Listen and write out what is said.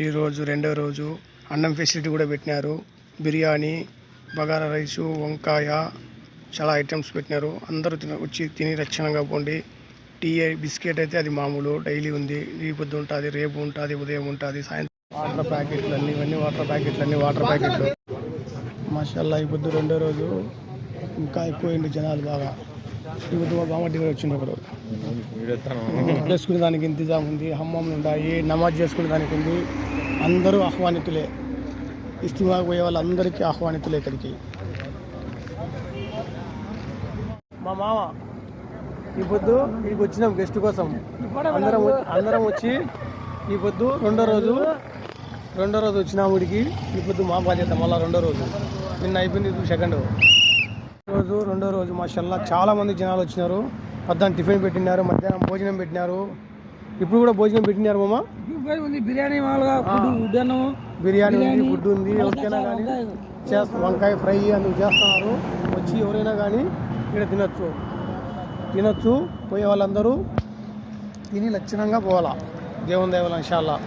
ఈరోజు రెండో రోజు అన్నం ఫెసిలిటీ కూడా పెట్టినారు. బిర్యానీ, బగారా రైసు, వంకాయ, చాలా ఐటమ్స్ పెట్టినారు. అందరూ వచ్చి తిని రక్షణగా పోండి. టీ బిస్కెట్ అయితే అది మామూలు డైలీ ఉంది. ఈ పొద్దు ఉంటుంది, రేపు ఉంటుంది, ఉదయం ఉంటుంది, సాయంత్రం. వాటర్ ప్యాకెట్లు అన్నీ ఇవన్నీ వాటర్ ప్యాకెట్లు మాషాల్లా. ఈ పొద్దు రెండో రోజు ఇంకా ఎక్కువైంది జనాలు బాగా. ఈ పొద్దు మా బామ్మటి కూడా వచ్చింది. ఒకరు చేసుకునే దానికి ఇంతజాం ఉంది, హమ్మంలు ఉన్నాయి, నమాజ్ చేసుకునే దానికి ఉంది. అందరూ ఆహ్వానితులే. ఇస్తిమాకు పోయే వాళ్ళందరికీ ఆహ్వానితులే ఇక్కడికి. మా మామ ఈ పొద్దు ఇక్కడికి వచ్చినాం గెస్ట్ కోసం. అందరం వచ్చి ఈ పొద్దు రెండో రోజు వచ్చినాం ఊడికి. ఈ పొద్దు మా బాధ్యత మళ్ళీ రెండో రోజు. నిన్న అయిపోయింది, సెకండ్ రోజు. రెండో రోజు మాషల్లా చాలా మంది జనాలు వచ్చినారు. పొద్దున్న టిఫిన్ పెట్టినారు, మధ్యాహ్నం భోజనం పెట్టినారు, ఇప్పుడు కూడా భోజనం పెట్టినారు. మామ బిర్యానీ ఉంది, ఫుడ్ ఉంది. ఎవరికైనా కానీ వంకాయ ఫ్రై అందుకు చేస్తున్నారు. వచ్చి ఎవరైనా కానీ ఇక్కడ తినొచ్చు. పోయే వాళ్ళందరూ తిని లక్షణంగా పోవాలా. దేవుని దయ వల్ల ఇన్షాల్లా.